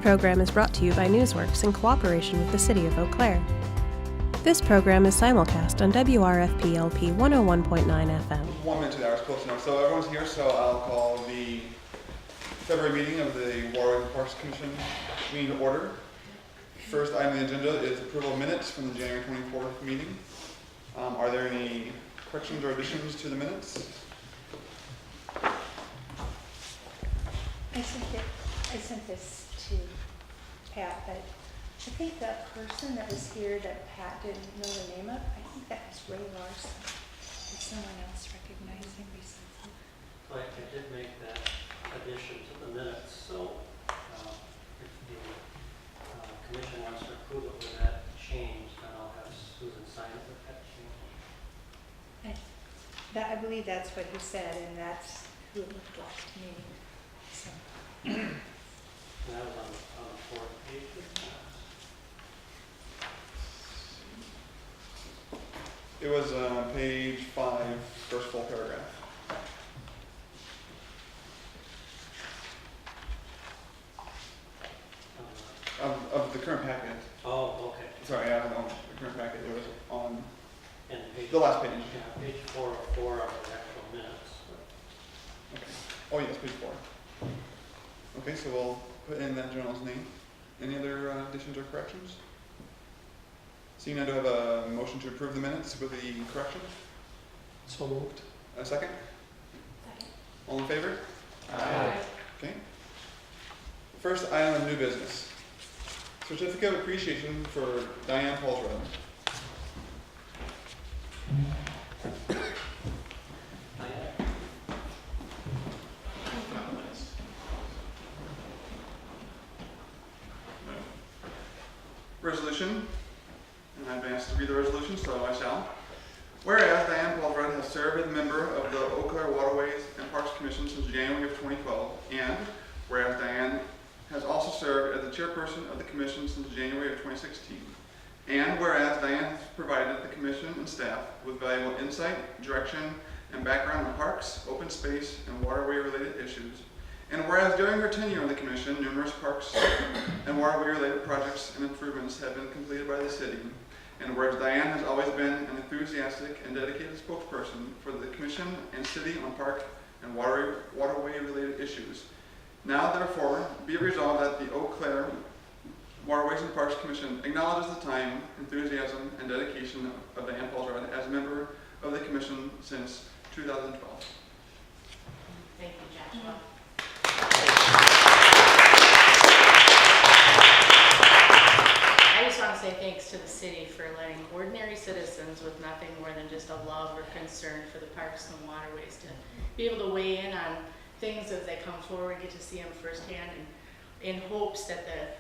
program is brought to you by Newsworks in cooperation with the City of Eau Claire. This program is simulcast on WRFP-LP 101.9 FM. 1 minute to the hour is close enough. So everyone's here, so I'll call the February meeting of the Waterways and Parks Commission meeting to order. First item on the agenda is approval of minutes from the January 24th meeting. Are there any corrections or additions to the minutes? I sent this to Pat, but I think the person that was here that Pat didn't know the name of, I think that was Ray Larson. Did someone else recognize him recently? I did make that addition to the minutes, so if the commission wants to approve it with that change, then I'll have Susan sign it with that change. I believe that's what he said, and that's who it looked like to me. So. And that was on the fourth page. It was page 5, first full paragraph. Of the current packet. Oh, okay. Sorry, I don't know. The current packet, it was on And page, the last page. Yeah, page 404 of the actual minutes. Okay. Oh, yes, page 4. Okay, so we'll put in that journal's name. Any other additions or corrections? Seeing I do have a motion to approve the minutes with the corrections. So moved. A second? Second. All in favor? Aye. Okay. First item of new business. Certificate of appreciation for Diane Paulsrud. Resolution, and I've been asked to read the resolution, so I shall. Whereas Diane Paulsrud has served as a member of the Eau Claire Waterways and Parks Commission since January of 2012, and whereas Diane has also served as the chairperson of the commission since January of 2016, and whereas Diane has provided the commission and staff with valuable insight, direction, and background on parks, open space, and waterway-related issues, and whereas during her tenure on the commission, numerous parks and waterway-related projects and improvements have been completed by the city, and whereas Diane has always been an enthusiastic and dedicated spokesperson for the commission and city on park and waterway-related issues, now therefore be it resolved that the Eau Claire Waterways and Parks Commission acknowledges the time, enthusiasm, and dedication of Diane Paulsrud as a member of the commission since 2012. Thank you, Joshua. I just want to say thanks to the city for letting ordinary citizens with nothing more than just a love or concern for the parks and waterways to be able to weigh in on things as they come forward, get to see them firsthand, and in hopes that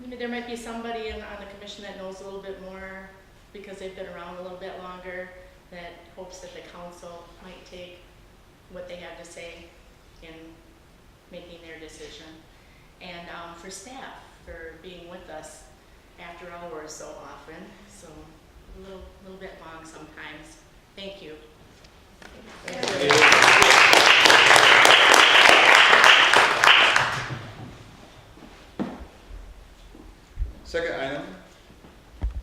maybe there might be somebody on the commission that knows a little bit more because they've been around a little bit longer, that hopes that the council might take what they have to say in making their decision. And for staff, for being with us after hours so often, so a little bit long sometimes. Thank you. Thank you. Second item,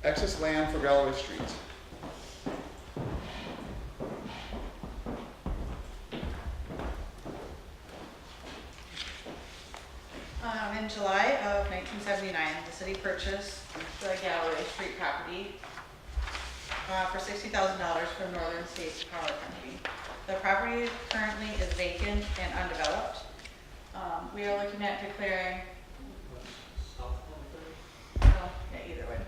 excess land for Galloway Street. In July of 1979, the city purchased the Galloway Street property for $60,000 from Northern States Power Company. The property currently is vacant and undeveloped. We are looking at declaring, either way.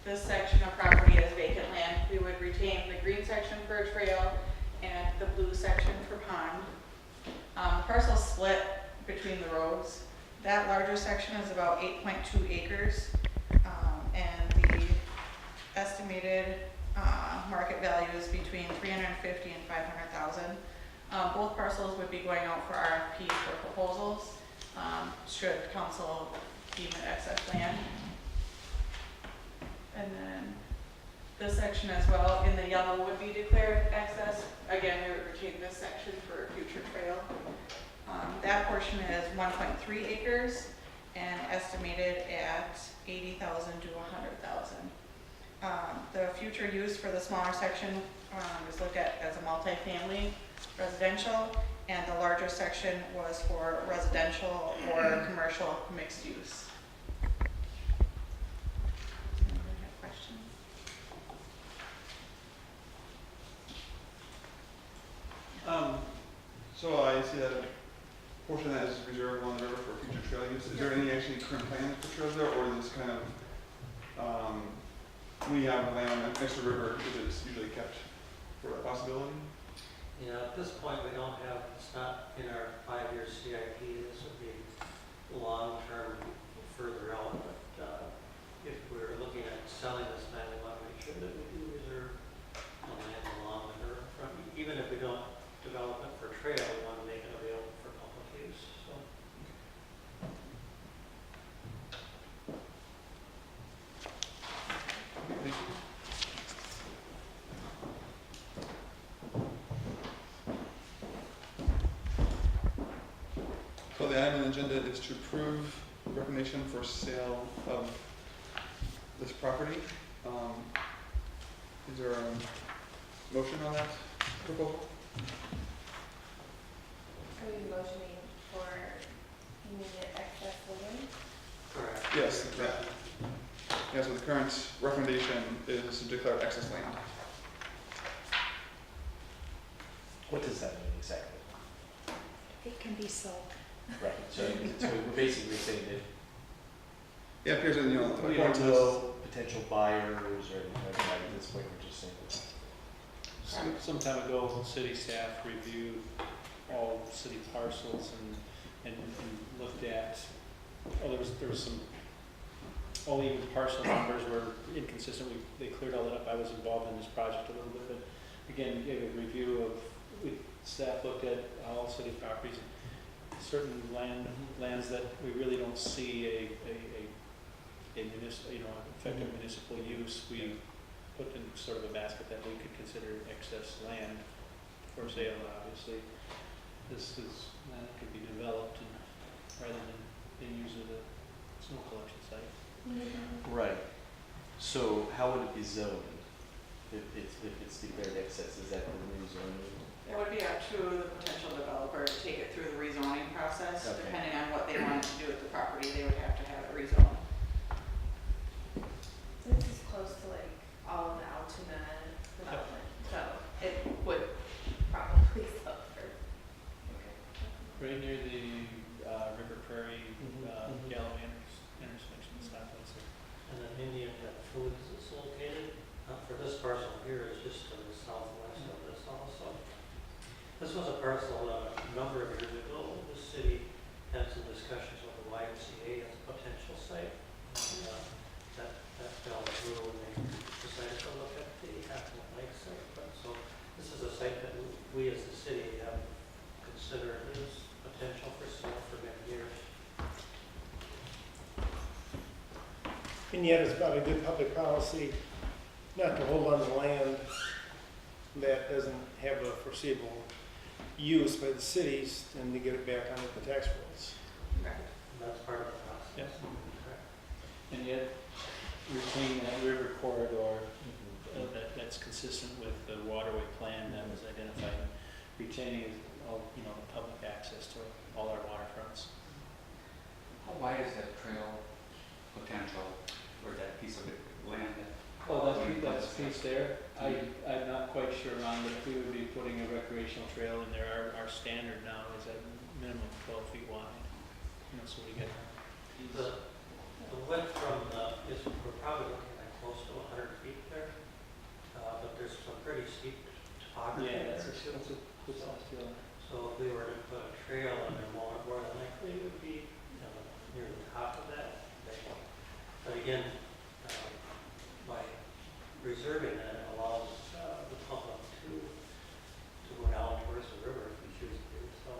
This section of property is vacant land. We would retain the green section for a trail and the blue section for pond. The parcel split between the roads. That larger section is about 8.2 acres, and the estimated market value is between $350,000 and $500,000. Both parcels would be going out for RFP for proposals, should council deem it excess land. And then this section as well in the yellow would be declared excess. Again, we would retain this section for a future trail. That portion is 1.3 acres and estimated at 80,000 to 100,000. The future use for the smaller section is looked at as a multifamily residential, and the larger section was for residential or commercial mixed use. Anybody have questions? So I see that a portion of that is reserved along the river for future trail use. Is there any actually current plans for trails there, or is this kind of, we have land next to the river, is it usually kept for that possibility? Yeah, at this point, we don't have, it's not in our 5-year CIP, this would be long-term further out, but if we're looking at selling this land, we want to make sure that we do reserve the land along the river front. Even if we don't develop it for trail, we want to make it available for public use, so. Okay, thank you. So the item on the agenda is to approve recommendation for sale of this property. Is there a motion on that proposal? Are we motioning for immediate excess living? Correct. Yes, that. Yeah, so the current recommendation is to declare excess land. What does that mean exactly? It can be sold. Right, so we're basically saying that Yeah, it appears that, you know, we according don't to this, know potential buyers or anything like that at this point, we're just saying that. Some time ago, city staff reviewed all city parcels and looked at, there was some, all even parcel numbers were inconsistent. They cleared all that up. I was involved in this project a little bit, but again, gave a review of, staff looked at all city properties, certain lands that we really don't see a municipal, effective municipal use. We put in sort of a basket that we could consider excess land for sale, obviously. This is, land that could be developed and rather than being used as a snow collection site. Right, so how would it be zoned if it's declared excess, is that the new zoning? It would be up to the potential developer to take it through the rezoning process. Okay. Depending on what they wanted to do with the property, they would have to have it rezoned. This is close to like all of the Altoona development, so it would probably sell for. Right near the River Prairie, Mhm. Galloway intersection, stoplights there. And then Indian Pet Foods is located, for this parcel here is just to the southwest of this also. This was a parcel a number of years ago. The city had some discussions with the YMCA as a potential site. And, that fell through and they decided to look at the Acton Lake site. But so this is a site that we as the city have considered as potential for sale for many years. And yet it's probably good public policy not to hold on to land that doesn't have a foreseeable use by the cities and to get it back onto the tax rolls. Right. And that's part of the process. Yes. Correct. And yet retain that river corridor that's consistent with the waterway plan that was identified, retaining all, the public access to all our waterfronts. How wide is that trail potential, or that piece of land that? Oh, that's a piece there. I'm not quite sure on, but if we would be putting a recreational trail in there, our standard now is at minimum 12 feet wide. So we get The width from we're probably looking at close to 100 feet there, but there's some pretty steep topography there too. that's a good size trail. So if we were to put a trail in there, more than likely it would be near the top of that. But again, by reserving that, it allows the public to go down towards the river if we choose to do so.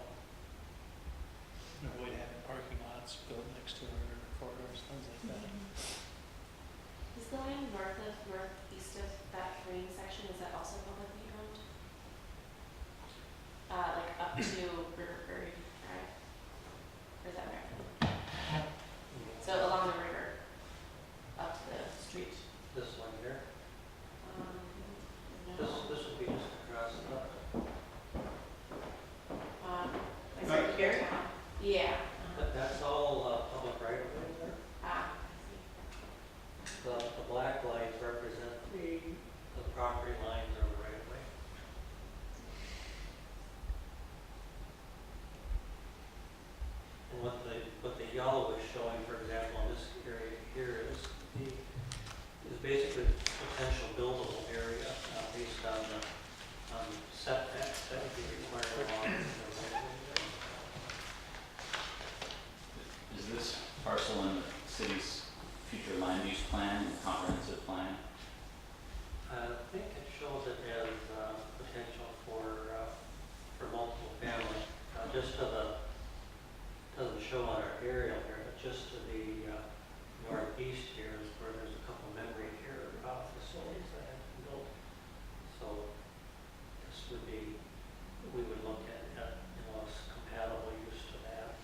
Avoid having parking lots built next to our corridors, things like that. Is the land northeast of that green section, is that also publicly owned? Like up to River Prairie Drive? basically potential buildable area based on the setbacks that would be required along the right-of-way there. Is this parcel in the city's future land use plan and comprehensive plan? I think it shows it as potential for multiple family. Just to the, doesn't show on our aerial here, but just to the northeast here is where there's a couple memory care facilities that have been built. So this would be, we would look at a compatible use to that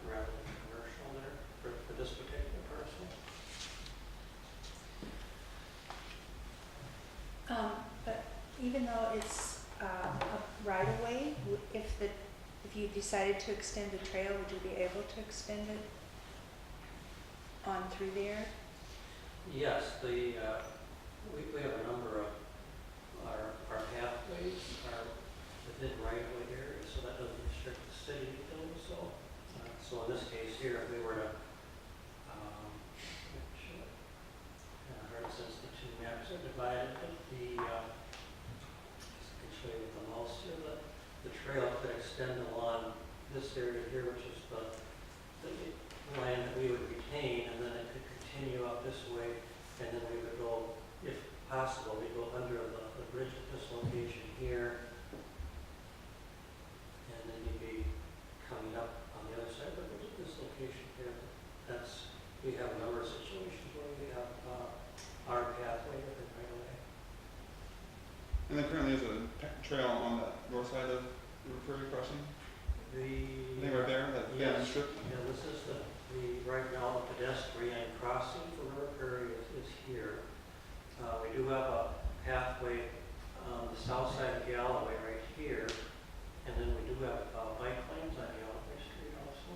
rather than commercial there for this particular parcel. But even though it's a right of way, if you decided to extend the trail, would you be able to extend it on through there? Yes, we have a number of our pathways are within right-of-way areas, so that doesn't restrict the city to do so. So in this case here, if we were to, for instance, the two maps are divided, but I can show you with the mouse here, the trail could extend along this area here, which is the land that we would retain, and then it could continue up this way, and then we would go, if possible, we go under the bridge at this location here, and then you'd be coming up on the other side of the bridge at this location here. We have a number of situations where we have our pathway within right away. And then currently there's a trail on the north side of the Prairie Crossing. I think right there, that Yes. strip. Yeah, this is right now the pedestrian crossing for River Prairie is here. We do have a pathway on the south side of Galloway right here, and then we do have bike lanes on Galloway Street also.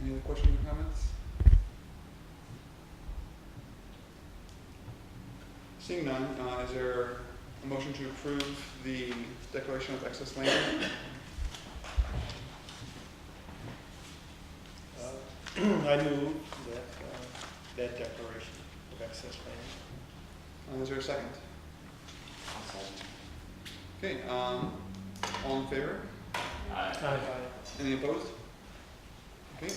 Any other questions or comments? Seeing none, is there a motion to approve the declaration of excess land? I move that declaration of excess land. Is there a second? Okay, all in favor? Aye. Any opposed? Okay.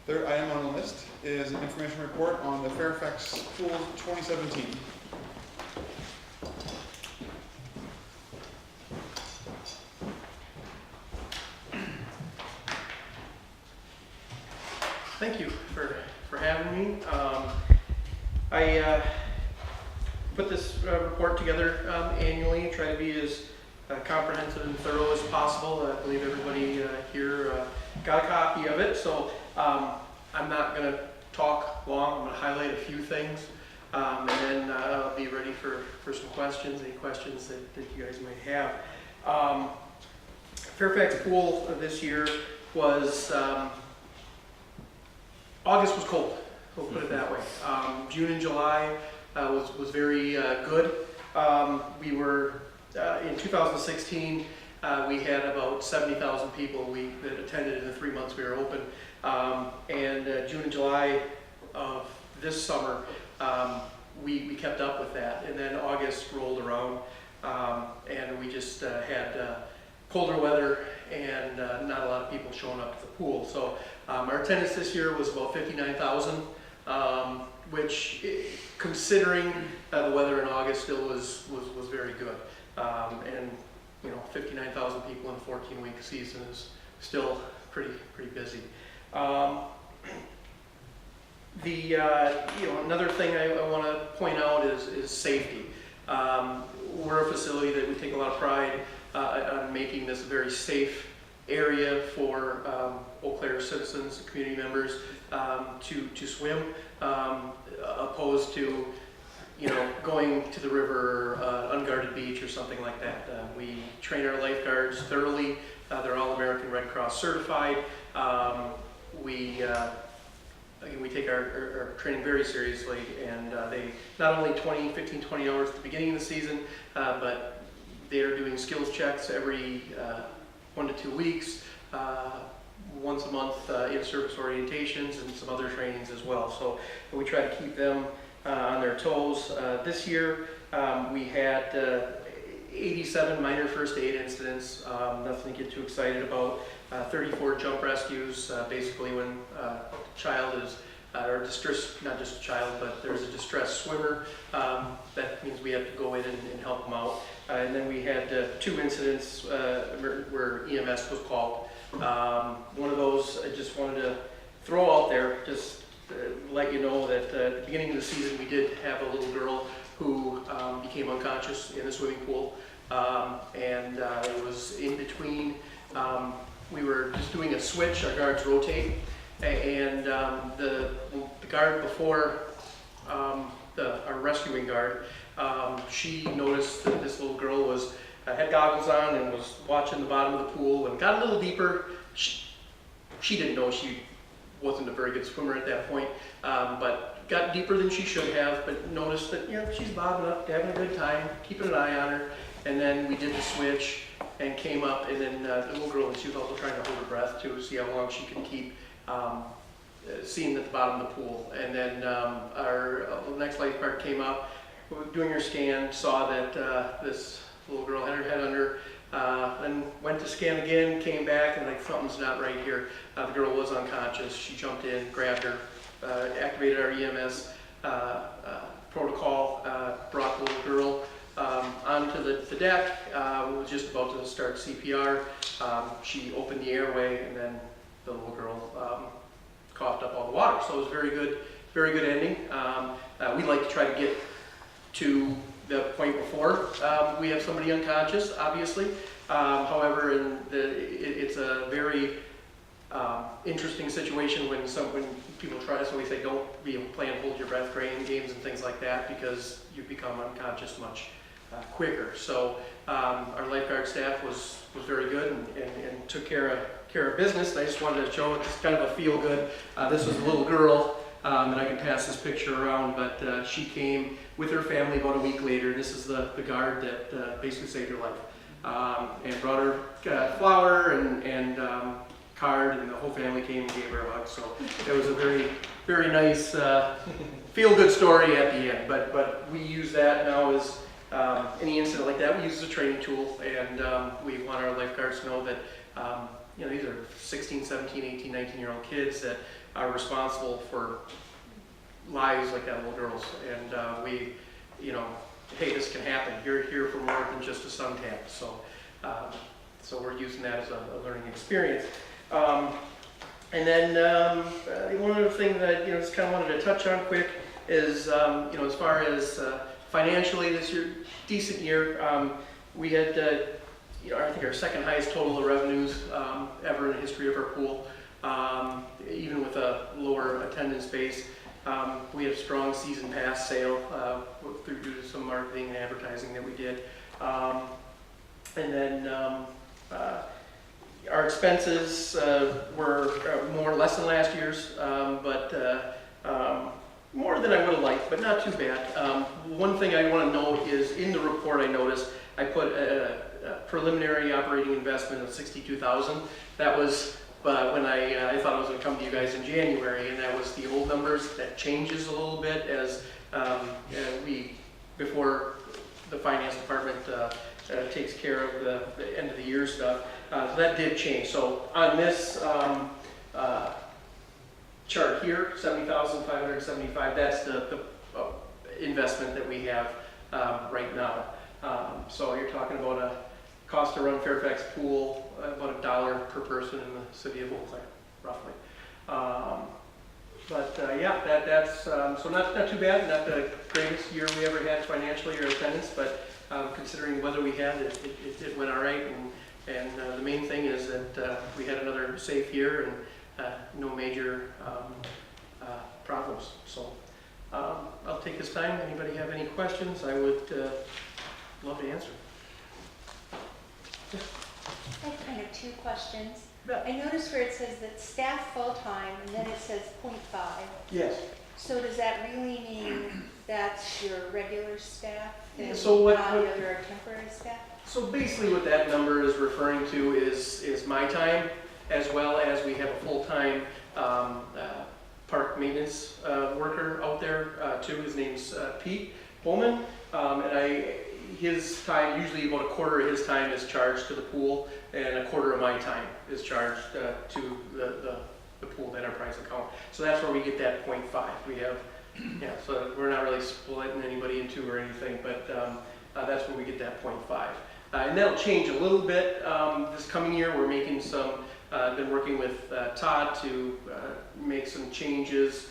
Third item on the list is an information report on the Fairfax Pools 2017. Thank you for having me. I put this report together annually, try to be as comprehensive and thorough as possible. I believe everybody here got a copy of it, so I'm not going to talk long. I'm going to highlight a few things, and then I'll be ready for some questions, any questions that you guys might have. Fairfax Pool this year was, August was cold, we'll put it that way. June and July was very good. We were, in 2016, we had about 70,000 people that attended in the 3 months we were open. And June and July of this summer, we kept up with that. And then August rolled around, and we just had colder weather and not a lot of people showing up to the pool. So our attendance this year was about 59,000, which, considering the weather in August, still was very good. And 59,000 people in a 14-week season is still pretty busy. Another thing I want to point out is safety. We're a facility that we take a lot of pride on making this a very safe area for Eau Claire citizens, community members to swim, opposed to going to the river, unguarded beach or something like that. We train our lifeguards thoroughly. They're all American Red Cross certified. We take our training very seriously, and they not only 15, 20 hours at the beginning of the season, but they're doing skills checks every 1 to 2 weeks, once a month in-service orientations and some other trainings as well. So we try to keep them on their toes. This year we had 87 minor first aid incidents, nothing to get too excited about. 34 jump rescues, basically when a child is, or distress, not just a child, but there's a distressed swimmer, that means we have to go in and help them out. And then we had 2 incidents where EMS was called. One of those I just wanted to throw out there, just let you know that at the beginning of the season we did have a little girl who became unconscious in the swimming pool. And it was in between, we were just doing a switch, our guards rotate, and the guard before, our rescuing guard, she noticed that this little girl was had goggles on and was watching the bottom of the pool and got a little deeper. She didn't know she wasn't a very good swimmer at that point, but got deeper than she should have, but noticed that, you know, she's bobbing up, having a good time, keeping an eye on her. And then we did the switch and came up, and then the little girl, she was also trying to hold her breath to see how long she could keep seeing at the bottom of the pool. And then our next lifeguard came up, doing her scan, saw that this little girl had her head under, then went to scan again, came back, and like, something's not right here. The girl was unconscious. She jumped in, grabbed her, activated our EMS protocol, brought the little girl onto the deck. We was just about to start CPR. She opened the airway, and then the little girl coughed up all the water. So it was very good ending. We like to try to get to the point before we have somebody unconscious, obviously. However, it's a very interesting situation when people try, so we say don't be playing hold your breath games and things like that, because you become unconscious much quicker. So our lifeguard staff was very good and took care of business. And I just wanted to show it's kind of a feel good. This was a little girl, and I can pass this picture around, but she came with her family about a week later. This is the guard that basically saved her life, and brought her flower and card, and the whole family came and gave her a hug. So it was a very nice feel good story at the end. But we use that now as any incident like that, we use as a training tool, and we want our lifeguards to know that you know, these are 16, 17, 18, 19-year-old kids that are responsible for lives like that little girl's. And we, you know, hey, this can happen. You're here for more than just a suntan. So we're using that as a learning experience. And then one other thing that, you know, just kind of wanted to touch on quick is, you know, as far as financially this year, decent year. We had, you know, I think our second highest total of revenues ever in the history of our pool, even with a lower attendance base. We had a strong season pass sale due to some marketing and advertising that we did. And then our expenses were more or less than last year's, but more than I would have liked, but not too bad. One thing I want to note is in the report I noticed I put a preliminary operating investment of $62,000. That was when I thought I was going to come to you guys in January, and that was the old numbers. That changes a little bit as before the finance department takes care of the end of the year stuff. So that did change. So on this chart here, $70,575, that's the investment that we have right now. So you're talking about a cost to run Fairfax Pool, about $1 per person in the city of Eau Claire, roughly. Yeah, that's so not too bad. Not the greatest year we ever had financially or attendance, but considering the weather we had, it went all right. And the main thing is that we had another safe year and no major problems. So I'll take this time. Anybody have any questions? I would love to answer. I have kind of 2 questions. I noticed where it says that staff full-time, and then it says 0.5. Yes. So does that really mean that's your regular staff and So what- not the other temporary staff? So basically what that number is referring to is my time as well as we have a full-time park maintenance worker out there too. His name's Pete Bowman, and his time, usually about a quarter of his time is charged to the pool, and a quarter of my time is charged to the pool enterprise account. So that's where we get that 0.5. We have, yeah, so we're not really splitting anybody in two or anything, but that's where we get that 0.5. And that'll change a little bit this coming year. We're making some, been working with Todd to make some changes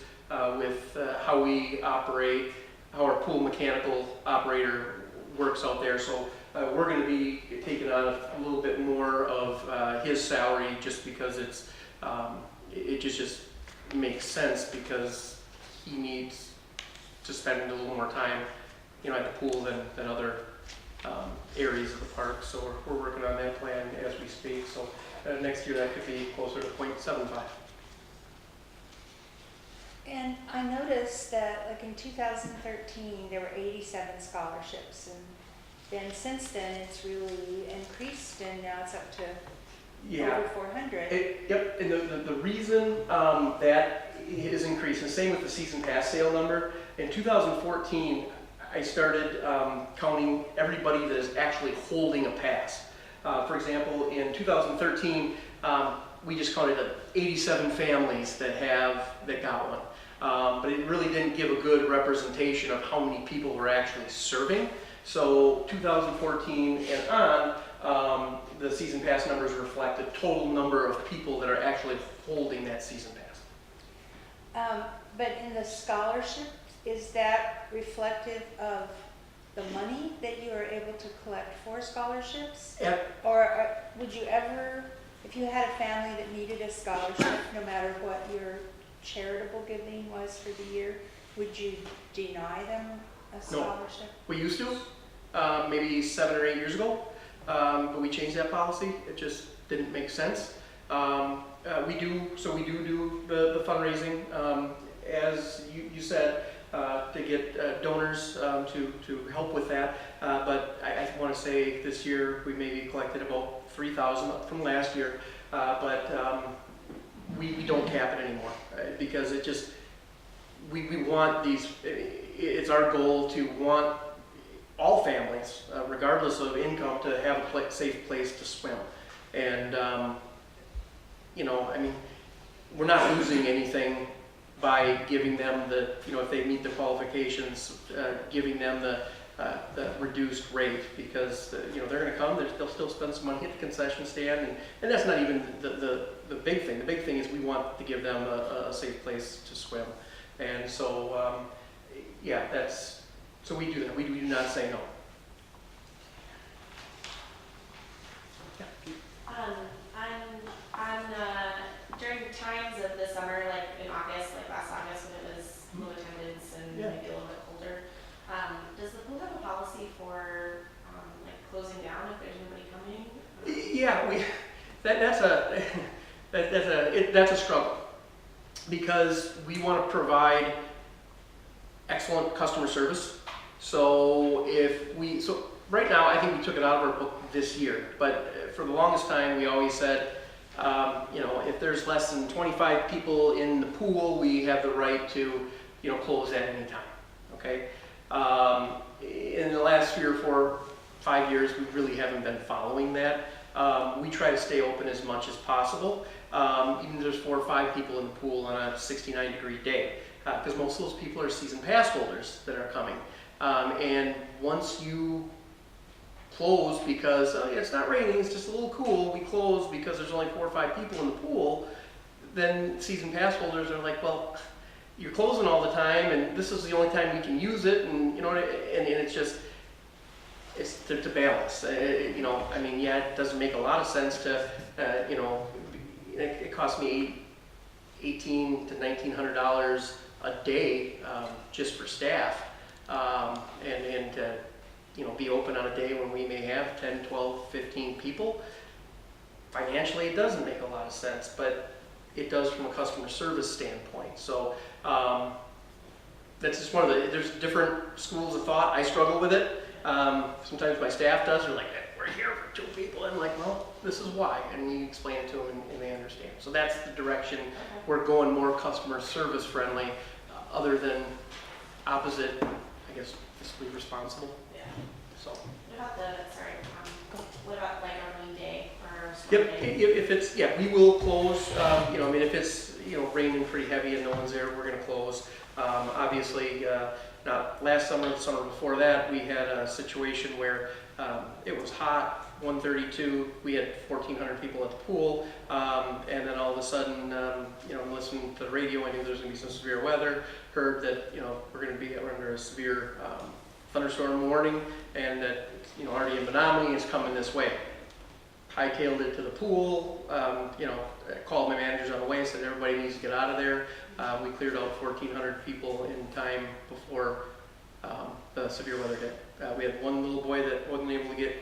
with how we operate, how our pool mechanical operator works out there. So we're going to be taking on a little bit more of his salary, just because it just makes sense, because he needs to spend a little more time, you know, at the pool than other areas of the park. So we're working on that plan as we speak. So next year that could be closer to 0.75. And I noticed that like in 2013, there were 87 scholarships, and then since then it's really increased, and now it's up to over 400. Yep, and the reason that is increasing, same with the season pass sale number. In 2014, I started counting everybody that is actually holding a pass. For example, in 2013, we just counted 87 families that got one. But it really didn't give a good representation of how many people were actually serving. So 2014 and on, the season pass numbers reflect the total number of people that are actually holding that season pass. But in the scholarship, is that reflective of the money that you are able to collect for scholarships? Yep. Or would you ever, if you had a family that needed a scholarship, no matter what your charitable giving was for the year, would you deny them a scholarship? No. We used to, maybe 7 or 8 years ago, but we changed that policy. It just didn't make sense. We do the fundraising, as you said, to get donors to help with that. But I want to say this year we maybe collected about 3,000 from last year, but we don't cap it anymore, because it just, we want these, it's our goal to want all families, regardless of income, to have a safe place to swim. And, you know, I mean, we're not losing anything by giving them the, you know, if they meet the qualifications, giving them the reduced rate, because you know, they're going to come, they'll still spend some money at the concession stand, and that's not even the big thing. The big thing is we want to give them a safe place to swim. And so yeah, so we do that. We do not say no. On during times of the summer, like in August, like last August when it was low attendance and maybe a little bit colder, does the pool have a policy for like closing down if there's nobody coming? Yeah, that's a struggle, because we want to provide excellent customer service. So so right now I think we took it out of our book this year, but for the longest time we always said, you know, if there's less than 25 people in the pool, we have the right to, you know, close at any time. Okay. In the last 3 or 4, 5 years, we really haven't been following that. We try to stay open as much as possible, even if there's 4 or 5 people in the pool on a 69-degree day, because most of those people are season pass holders that are coming. And once you close because it's not raining, it's just a little cool, we close because there's only 4 or 5 people in the pool, then season pass holders are like, well, you're closing all the time, and this is the only time we can use it, and you know, and it's just, it's to balance. You know, I mean, yeah, it doesn't make a lot of sense to, you know, it costs me $1,800 to $1,900 a day just for staff, and to, you know, be open on a day when we may have 10, 12, 15 people. Financially, it doesn't make a lot of sense, but it does from a customer service standpoint. So that's just one of there's different schools of thought. I struggle with it. Sometimes my staff does. They're like, we're here for 2 people. And I'm like, well, this is why. And you explain it to them and they understand. So that's the direction. We're going more customer service friendly, other than opposite, I guess, fiscally responsible. Yeah. So. What about what about like a rain day or Yep, storm day? if it's, yeah, we will close, if it's, raining pretty heavy and no one's there, we're gonna close. Obviously, not last summer, the summer before that, we had a situation where it was hot, 132, we had 1,400 people at the pool, and then all of a sudden, listening to the radio, I knew there was gonna be some severe weather, heard that, we're gonna be under a severe thunderstorm warning, and that, already in Menominee is coming this way. Hightailed it to the pool, called my managers on the way, said everybody needs to get out of there. We cleared out 1,400 people in time before the severe weather hit. We had one little boy that wasn't able to get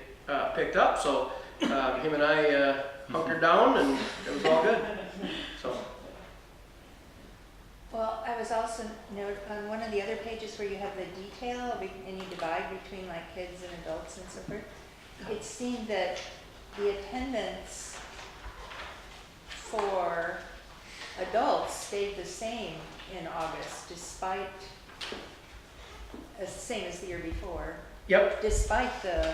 picked up, so him and I hunkered down and it was all good. So. Well, I was also on one of the other pages where you have the detail and you divide between like kids and adults and so forth. It seemed that the attendance for adults stayed the same in August, despite, same as the year before. Yep. Despite the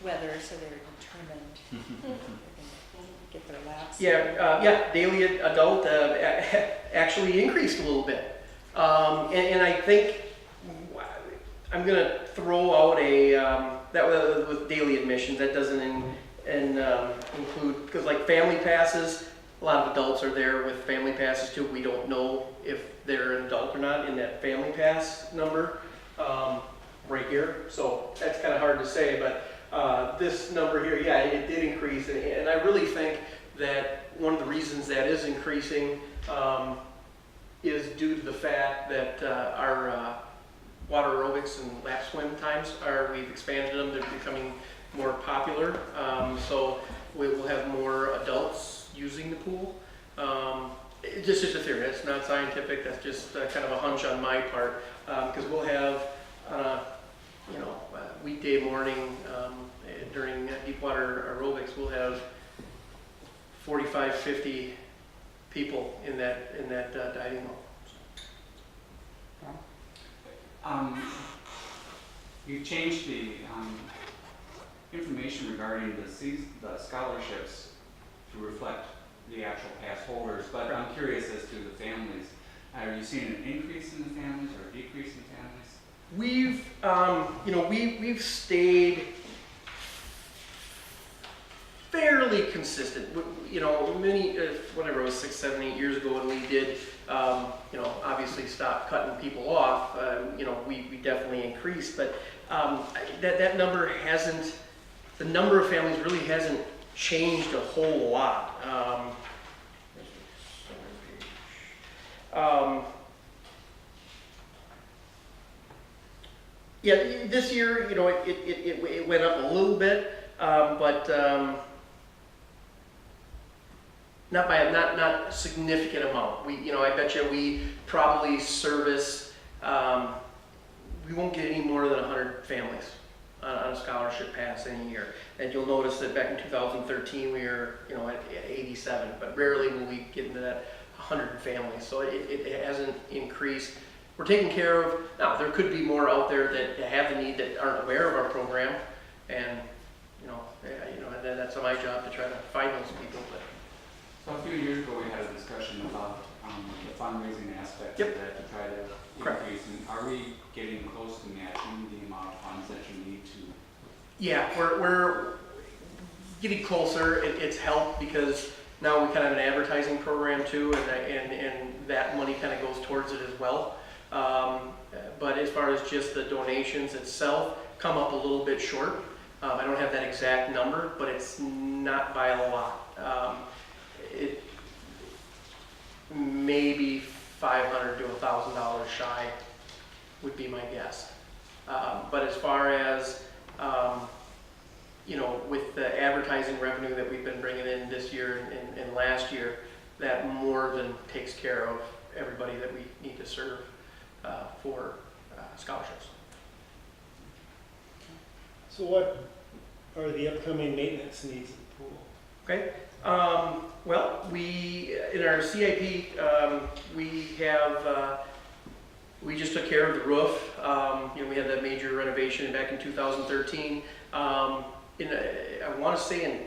weather, so they're determined they're gonna get their laps. Yeah, daily adult actually increased a little bit. And I think I'm going to throw out that with daily admissions, that doesn't include, because like family passes, a lot of adults are there with family passes too. We don't know if they're an adult or not in that family pass number right here. So that's kind of hard to say, but this number here, yeah, it did increase, and I really think that one of the reasons that is increasing is due to the fact that our water aerobics and lap swim times we've expanded them, they're becoming more popular, so we will have more adults using the pool. It's just a theory, it's not scientific, that's just kind of a hunch on my part, because we'll have on a weekday morning during deep water aerobics, we'll have 45, 50 people in that diving hall. You changed the information regarding the scholarships to reflect the actual pass holders, but I'm curious as to the families. Are you seeing an increase in the families or a decrease in families? We've stayed fairly consistent. Whenever it was 6, 7, 8 years ago when we did, obviously stop cutting people off, we definitely increased, but that number hasn't, the number of families really hasn't changed a whole lot. This year, it went up a little bit, but not by not a significant amount. I bet you we probably service, we won't get any more than 100 families on a scholarship pass in a year. And you'll notice that back in 2013 we were, at 87, but rarely will we get into that 100 families. So it hasn't increased. We're taking care of, now there could be more out there that have the need that aren't aware of our program, and that's my job to try to find those people. But. So a few years ago we had a discussion about the fundraising aspect Yep. of that to try to Correct. increase. And are we getting close to matching the amount of funds that you need to? Yeah, we're getting closer. It's helped because now we kind of have an advertising program too, and that money kind of goes towards it as well. But as far as just the donations itself, come up a little bit short. I don't have that exact number, but it's not by a lot. It maybe $500 to $1,000 shy would be my guess. But as far as with the advertising revenue that we've been bringing in this year and last year, that more than takes care of everybody that we need to serve for scholarships. So what are the upcoming maintenance needs of the pool? Okay. Well, we, in our CIP, we have, we just took care of the roof. We had that major renovation back in 2013. I want to say in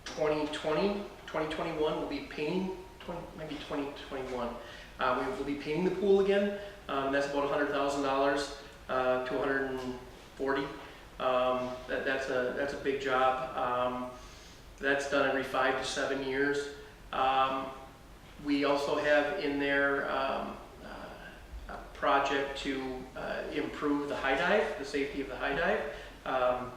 2020, 2021, we'll be painting, maybe 2021. We will be painting the pool again. That's about $100,000 to $140,000. That's a big job. That's done every 5 to 7 years. We also have in there a project to improve the high dive, the safety of the high dive.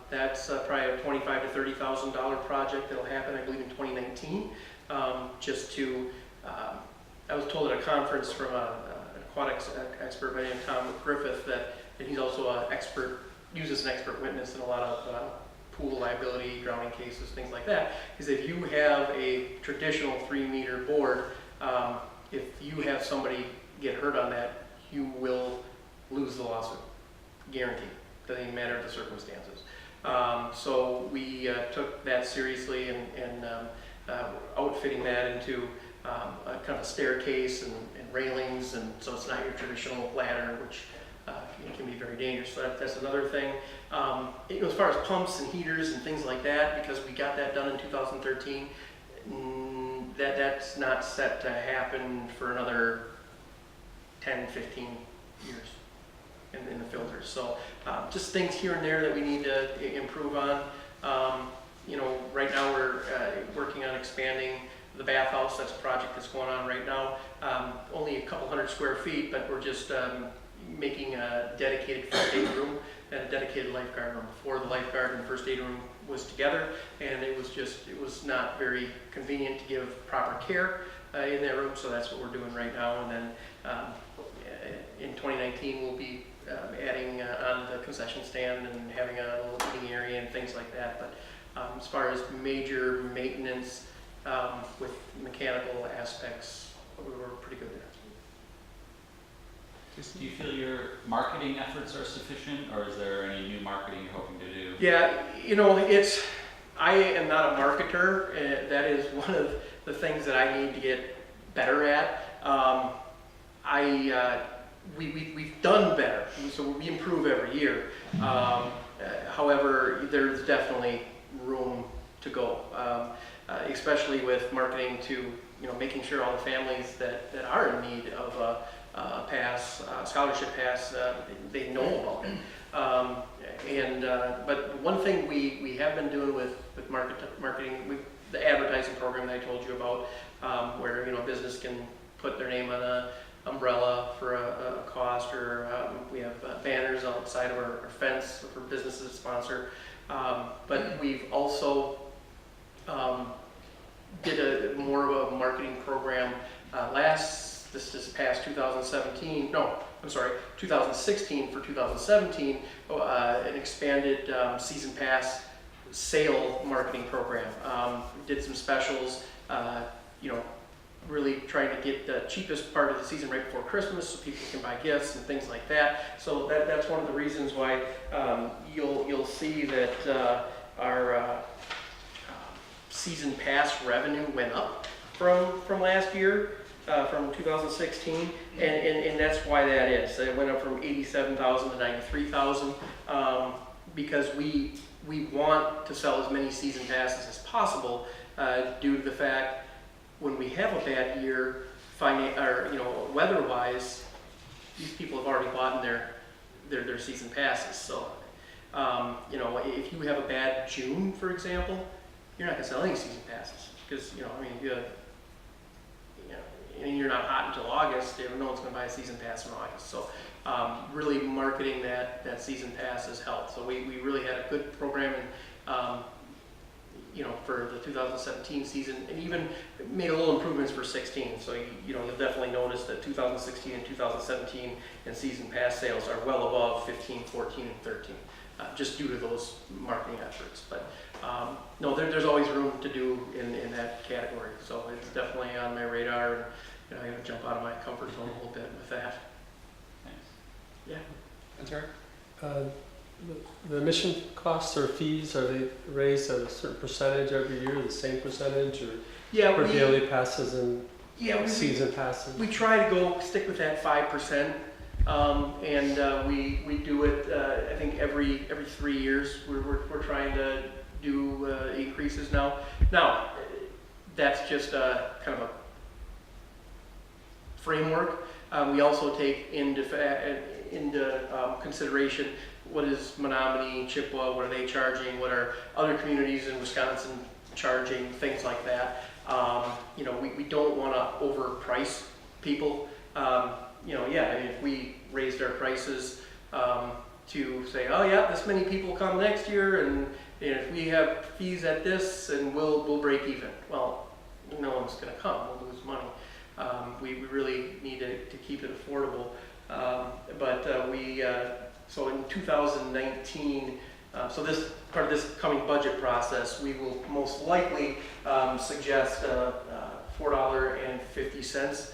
That's probably a $25,000 to $30,000 project that'll happen, I believe, in 2019. Just to, I was told at a conference from an aquatics expert by the name of Tom Griffith that he's also an expert, uses an expert witness in a lot of pool liability, drowning cases, things like that. Is if you have a traditional 3-meter board, if you have somebody get hurt on that, you will lose the lawsuit, guaranteed. Doesn't even matter the circumstances. So we took that seriously and outfitting that into a kind of staircase and railings, and so it's not your traditional ladder, which can be very dangerous. So that's another thing. As far as pumps and heaters and things like that, because we got that done in 2013, that's not set to happen for another 10, 15 years in the filters. So just things here and there that we need to improve on. Right now we're working on expanding the bathhouse. That's a project that's going on right now. Only a couple hundred square feet, but we're just making a dedicated first aid room and a dedicated lifeguard room. Before, the lifeguard and first aid room was together, and it was not very convenient to give proper care in that room, so that's what we're doing right now. And then in 2019 we'll be adding on the concession stand and having a little eating area and things like that. But as far as major maintenance with mechanical aspects, we were pretty good there. Do you feel your marketing efforts are sufficient, or is there any new marketing you're hoping to do? Yeah, I am not a marketer. That is one of the things that I need to get better at. We've done better, so we improve every year. However, there's definitely room to go, especially with marketing to, making sure all the families that are in need of a scholarship pass, they know about it. But one thing we have been doing with marketing, with the advertising program that I told you about, where business can put their name on a umbrella for a cost, or we have banners outside of our fence for businesses to sponsor. But we've also did more of a marketing program this past 2016 for 2017, an expanded season pass sale marketing program. Did some specials, really trying to get the cheapest part of the season right before Christmas so people can buy gifts and things like that. So that's one of the reasons why you'll see that our season pass revenue went up from last year. From 2016, and that's why that is. It went up from 87,000 to 93,000 because we want to sell as many season passes as possible due to the fact when we have a bad year, weather-wise, these people have already bought their season passes. So, if you have a bad June, for example, you're not going to sell any season passes because and you're not hot until August, no one's going to buy a season pass in August. So really marketing that season pass has helped. So we really had a good program for the 2017 season, and even made a little improvements for 16. So you'll definitely notice that 2016 and 2017 and season pass sales are well above 15, 14, and 13, just due to those marketing efforts. But no, there's always room to do in that category. So it's definitely on my radar, and I got to jump out of my comfort zone a little bit with that. Thanks. Yeah. And Terry? The admission costs or fees, are they raised at a certain percentage every year, the same percentage, or Yeah, for daily passes and yeah, season passes? we try to stick with that 5%, and we do it. I think every 3 years we're trying to do increases now. Now, that's just kind of a framework. We also take into consideration what is Menominee, Chippewa, what are they charging, what are other communities in Wisconsin charging, things like that. You know, we don't want to overprice people. You know, yeah, I mean, if we raised our prices to say, oh yeah, this many people come next year, and if we have fees at this, and we'll break even. Well, no one's going to come. We'll lose money. We really need to keep it affordable. So in 2019, so this part of this coming budget process, we will most likely suggest $4.50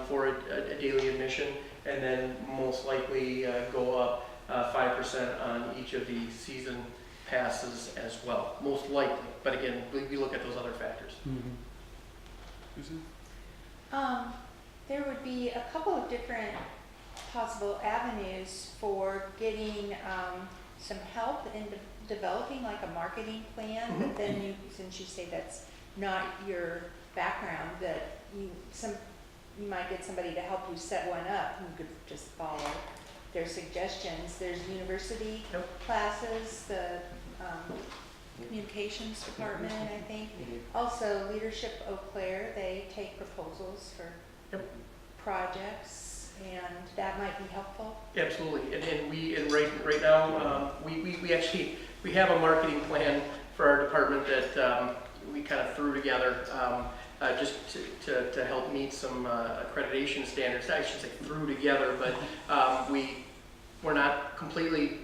for a daily admission, and then most likely go up 5% on each of the season passes as well, most likely. But again, we look at those other factors. Mm-hmm. Susan? There would be a couple of different possible avenues for getting some help in developing like a marketing plan. Mhm. But then since you say that's not your background, that you might get somebody to help you set one up who could just follow their suggestions. There's university classes, the communications department, I think. Also, Leadership Eau Claire, they take proposals for projects, and that might be helpful. Absolutely, and right now we actually have a marketing plan for our department that we kind of threw together just to help meet some accreditation standards. I should say threw together, but we're not completely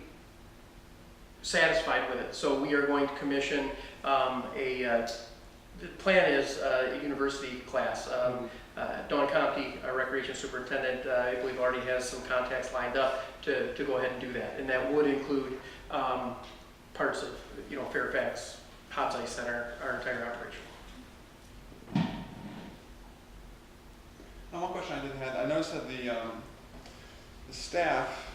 satisfied with it. So we are going to commission the plan is a university class. Dawn Compte, our recreation superintendent, I believe already has some contacts lined up to go ahead and do that. And that would include parts of, you know, Fairfax, Hobbs Ice Center, our entire operation. One question I did have, I noticed that the staff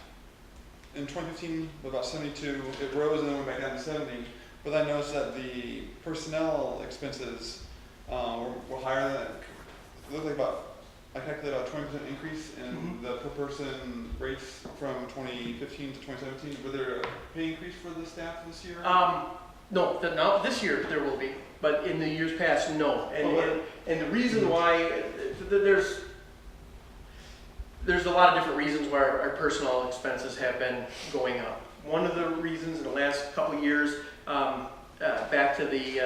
in 2015 was about 72, it rose and then went back down to 70, but I noticed that the personnel expenses were higher than that. It looked like I calculated about a 20% increase in the per person rates from 2015 to 2017. Were there a pay increase for the staff this year? No, this year there will be, but in the years past, no. And the reason why, there's a lot of different reasons why our personnel expenses have been going up. One of the reasons in the last couple of years, back to the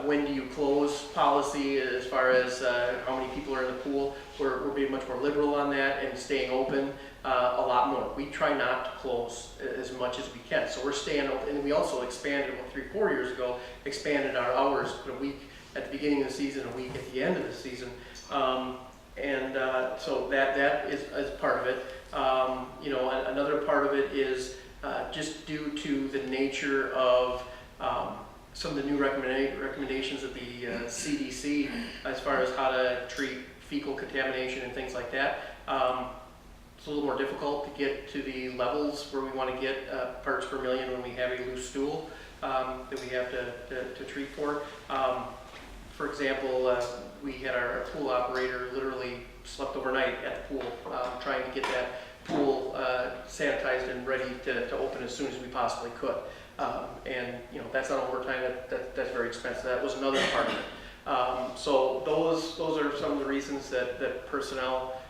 when do you close policy as far as how many people are in the pool, we're being much more liberal on that and staying open a lot more. We try not to close as much as we can, so we're staying open. And we also expanded about 3-4 years ago, expanded our hours, a week at the beginning of the season, a week at the end of the season. So that is part of it. Another part of it is just due to the nature of some of the new recommendations of the CDC as far as how to treat fecal contamination and things like that. It's a little more difficult to get to the levels where we want to get parts per million when we have a loose stool that we have to treat for. For example, we had our pool operator literally slept overnight at the pool, trying to get that pool sanitized and ready to open as soon as we possibly could. And that's not overtime. That's very expensive. That was another part of it. So those are some of the reasons that personnel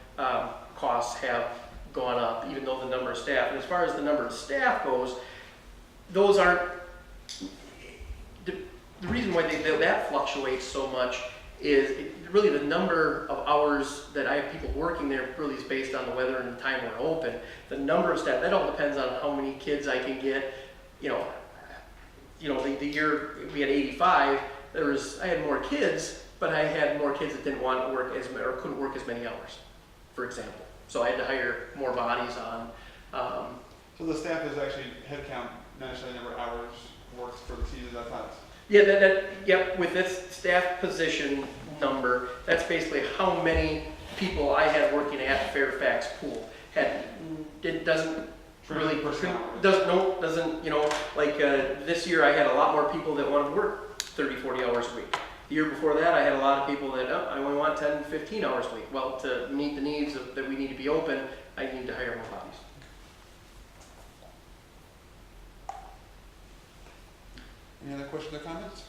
costs have gone up, even though the number of staff. And as far as the number of staff goes, those aren't. The reason why that fluctuates so much is really the number of hours that I have people working there really is based on the weather and the time we're open. The number of staff, that all depends on how many kids I can get. The year we had 85, I had more kids, but I had more kids that didn't want to work or couldn't work as many hours, for example. So I had to hire more bodies on. So the staff is actually head count, not necessarily number of hours worked for the season, I thought. Yeah, yep, with this staff position number, that's basically how many people I had working at Fairfax Pool. It doesn't really, doesn't, you know, like this year I had a lot more people that wanted to work 30, 40 hours a week. The year before that, I had a lot of people that, I only want 10, 15 hours a week. Well, to meet the needs that we need to be open, I need to hire more bodies. Any other questions or comments?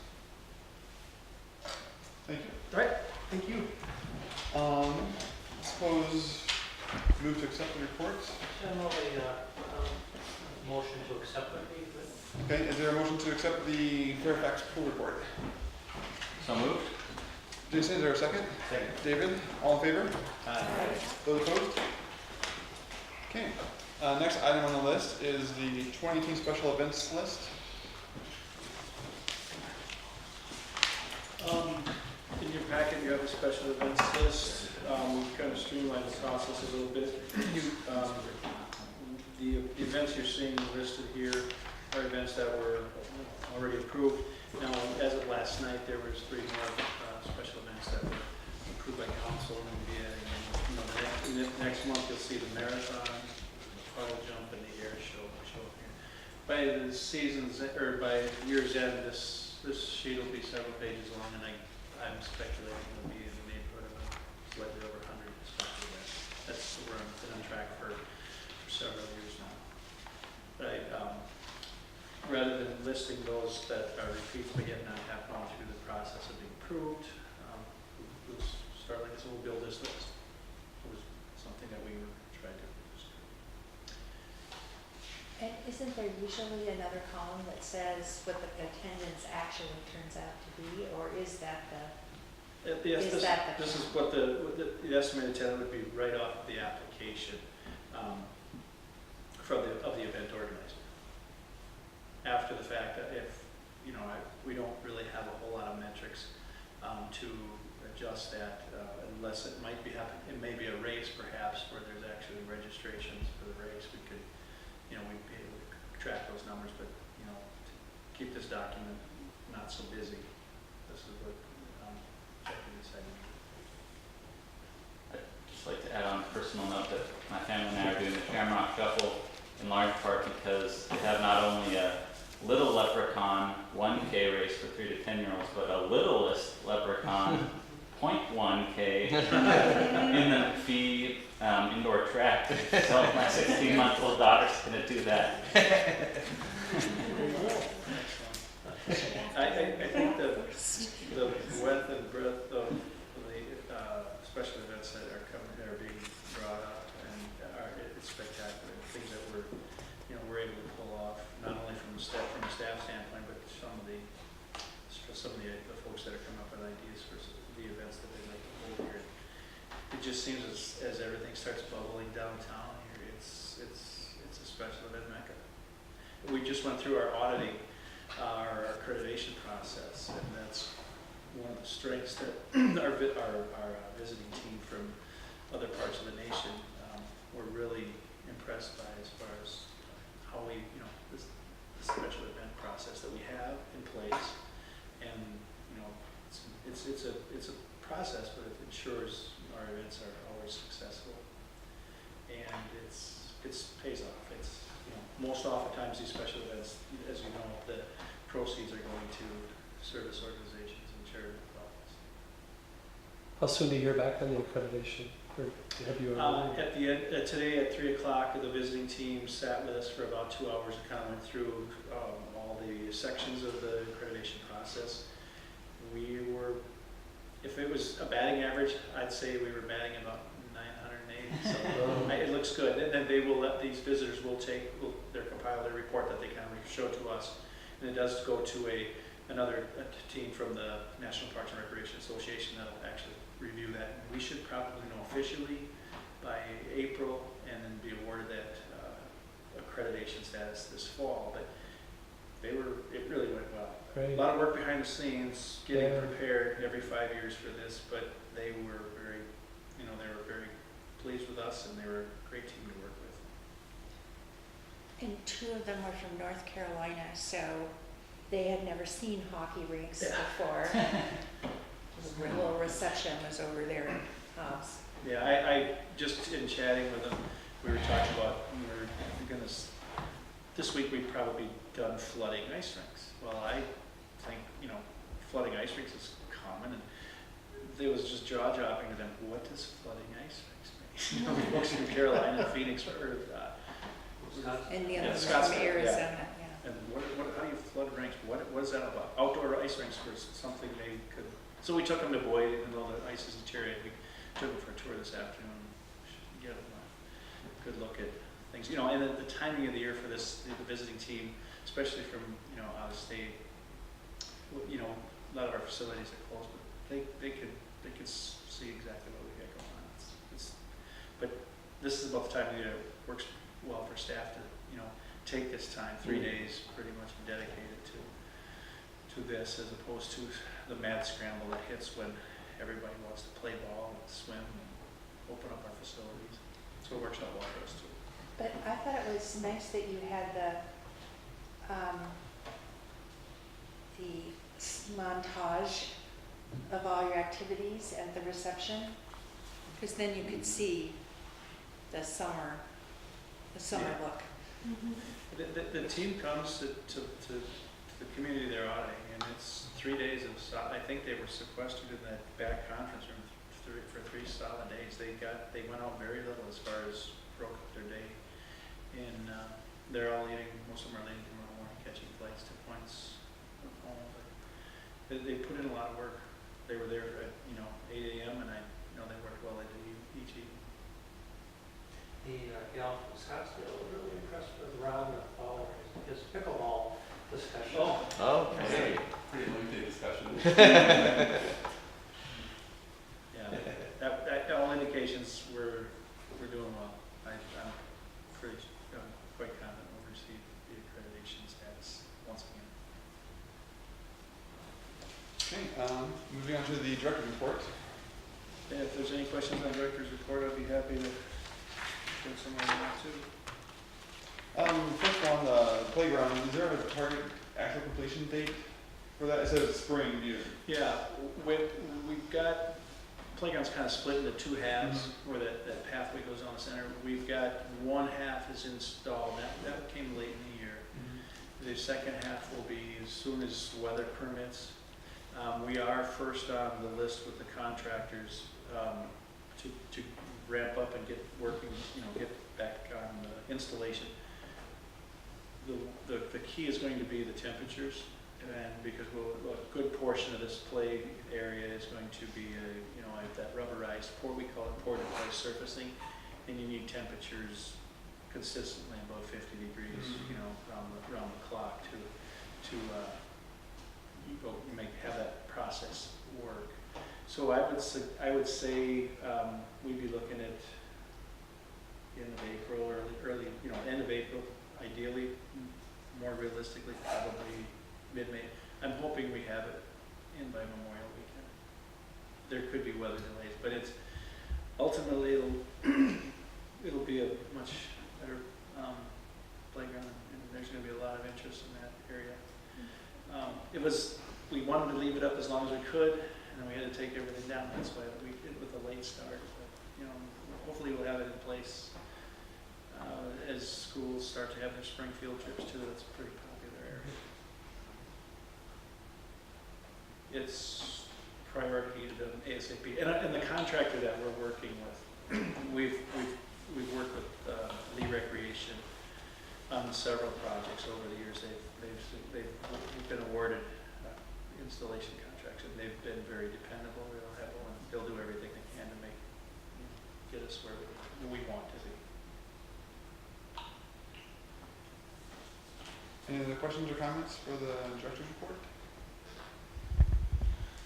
Thank you. All right, thank you. Suppose move to accept the reports. Generally, motion to accept it. Okay, is there a motion to accept the Fairfax pool report? So moved. Jason, is there a second? Second. David, all in favor? Those opposed? Okay, next item on the list is the 2018 special events list. In your packet, you have a special events list. We've kind of streamlined the process a little bit. The events you're seeing listed here are events that were already approved. Now, as of last night, there was 3 more special events that were approved by council, and we'll be adding in. Next month, you'll see the marathon, the puddle jump, and the air show up here. By the seasons, or by year's end, this sheet will be several pages long, and I'm speculating it'll be in the neighborhood of slightly over 100 special events. That's where I've been on track for several years now. But rather than listing those that are repeats but yet not have gone through the process of being approved, we'll start like this, and we'll build this list. It was something that we were trying to do. And isn't there usually another column that says what the attendance actually turns out to be, or is that the? Yes, Is that the- this is what the estimated attendance would be right off of the application of the event organizer. After the fact, that if, you know, we don't really have a whole lot of metrics to adjust that unless it might be happening. It may be a race perhaps where there's actually registrations for the race. We could, you know, we'd be able to track those numbers, but, you know, to keep this document not so busy, this is what checking this item. I'd just like to add on a personal note that my family and I are doing the Shamrock Shuffle in large part because they have not only a Little Leprechaun 1K race for 3 to 10-year-olds, but a Littlest Leprechaun 0.1K in the McPhee indoor track. So my 16-month-old daughter's going to do that. I think the breadth and breadth of the special events that are coming, that are being brought up, and it's spectacular. Things that we're able to pull off, not only from a staff standpoint, but some of the folks that are coming up with ideas for the events that they'd like to hold here. It just seems as everything starts bubbling downtown here, it's a special event mecca. We just went through our auditing, our accreditation process, and that's one of the strengths that our visiting team from other parts of the nation were really impressed by, as far as how we, this special event process that we have in place, and it's a process, but it ensures our events are always successful, and it pays off. It's most oftentimes these special events, as you know, the proceeds are going to service organizations and charitable causes. How soon do you hear back on the accreditation? Or have you already? At the end, today at 3 o'clock, the visiting team sat with us for about 2 hours and kind of went through all the sections of the accreditation process. We were, if it was a batting average, I'd say we were batting about 980. So it looks good. And then they will let these visitors they'll compile their report that they kind of show to us, and it does go to another team from the National Parks and Recreation Association that'll actually review that. And we should probably know officially by April, and then be awarded that accreditation status this fall. But it really went well. Great. A lot of work behind the scenes, getting prepared every 5 years for this, but they were very pleased with us, and they were a great team to work with. And two of them were from North Carolina, so they had never seen hockey rinks before. The little reception was over there in Hobbs. Yeah, I just in chatting with them, we were talking about, this week we've probably done flooding ice rinks. Well, I think, flooding ice rinks is common, and there was just jaw-dropping to them, what does flooding ice rinks mean? Folks from Carolina, Phoenix, or, And the Yeah, other one Scottsdale, from yeah. Arizona, yeah. and how do you flood rinks? What is that about? Outdoor ice rinks were something they could, so we took them to Boyd, even though the ice is deteriorating. We took them for a tour this afternoon, get them a good look at things. And the timing of the year for this, the visiting team, especially from, out of state, a lot of our facilities are closed, but they could see exactly what we got going on. But this is about the time of the year that works well for staff to, take this time, 3 days pretty much dedicated to this, as opposed to the mad scramble that hits when everybody wants to play ball and swim, open up our facilities. So it works out well for us too. But I thought it was nice that you had the montage of all your activities at the reception, because then you could see the summer look. The team comes to the community they're auditing, and it's 3 days of, I think they were sequestered in that back conference room for 3 solid days. They went out very little as far as broke up their day, and they're all leaving. Most of them are leaving tomorrow morning, catching flights to points home. But they put in a lot of work. They were there at 8 a.m. and I know they worked well into each evening. The gal from Scottsdale was really impressed with Ron Waterways, his pickleball discussion. Oh, okay. Pretty lengthy discussion. Yeah, that all indications we're doing well. I'm quite confident we'll receive the accreditation status once again. Okay, moving on to the director's report. Yeah, if there's any questions on director's report, I'd be happy to get some on that too. First of all, on the playground, is there a target actual completion date for that? It says spring, Yeah, we've got, playground's kind of split into 2 halves, where that pathway goes on the center. We've got 1 half is installed, that came late in the year. The second half will be as soon as weather permits. We are first on the list with the contractors to ramp up and get working, get back on the installation. The key is going to be the temperatures, and because a good portion of this play area is going to be that rubberized we call it poured-in-place surfacing, and you need temperatures consistently above 50 degrees, around the clock to have that process work. So I would say we'd be looking at end of April, early end of April, ideally. More realistically, probably mid-May. I'm hoping we have it in by Memorial Weekend. There could be weather delays, but it's ultimately it'll be a much better playground, and there's going to be a lot of interest in that area. We wanted to leave it up as long as we could, and then we had to take everything down. That's why we did with a late start. But, hopefully we'll have it in place as schools start to have their spring field trips too. That's a pretty popular area. It's priority to them ASAP. And the contractor that we're working with, we've worked with Lee Recreation on several projects over the years. We've been awarded installation contracts, and they've been very dependable. They'll do everything they can to get us where we want to be. Any other questions or comments for the director's report?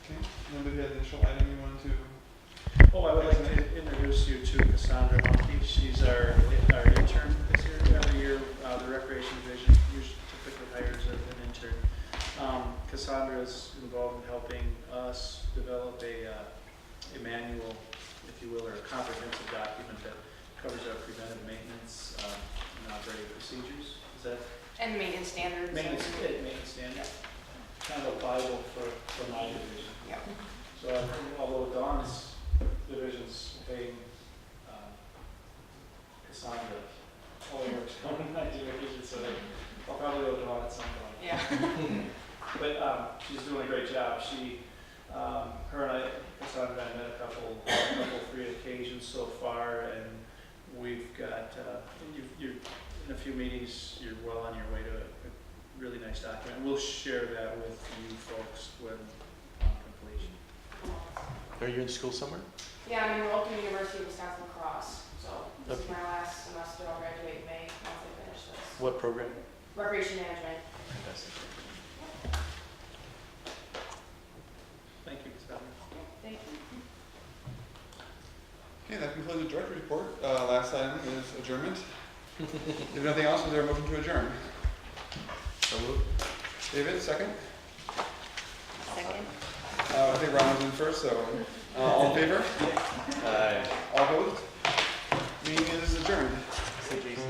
Okay, nobody had an initial item you wanted to? Oh, I would like to introduce you to Cassandra Monkey. She's our intern this year. Every year, the Recreation Division usually typically hires an intern. Cassandra is involved in helping us develop a manual, if you will, or a comprehensive document that covers our preventive maintenance and operating procedures. Is that And maintenance standards. maintenance standards? Kind of applicable for my division. Yep. So although Dawn's division's paying Cassandra all the work on my division, so I'll probably go Dawn at some point. Yeah. But she's doing a great job. She, her and Cassandra and I met a couple, three occasions so far, and we've got, you're in a few meetings, you're well on your way to a really nice document. We'll share that with you folks when on completion. Are you in school somewhere? Yeah, I'm enrolled in the University of Wisconsin La Crosse, so this is Okay. my last semester. I'll graduate in May once I finish this. What program? Recreation management. Fantastic. Thank you, Cassandra. Thank you. Okay, that concludes the director's report. Last item is adjournment. If there's nothing else, is there a motion to adjourn? So moved. David, second? Second. I think Ron was in first, so all in favor? Aye. All opposed? Meeting is adjourned. So Jason.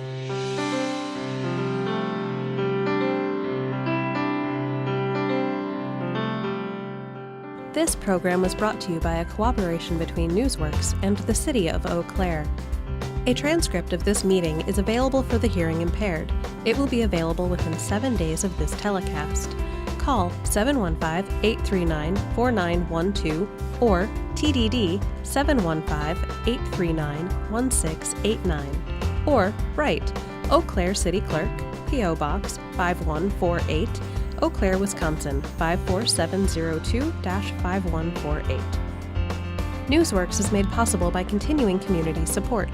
This program was brought to you by a cooperation between Newsworks and the City of Eau Claire. A transcript of this meeting is available for the hearing impaired. It will be available within 7 days of this telecast. Call 715-839-4912 or TDD 715-839-1689 or write Eau Claire City Clerk, P.O. Box 5148, Eau Claire, Wisconsin 54702-5148. Newsworks is made possible by continuing community support.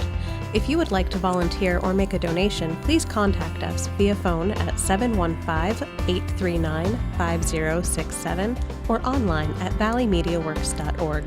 If you would like to volunteer or make a donation, please contact us via phone at 715-839-5067 or online at valleymediaworks.org.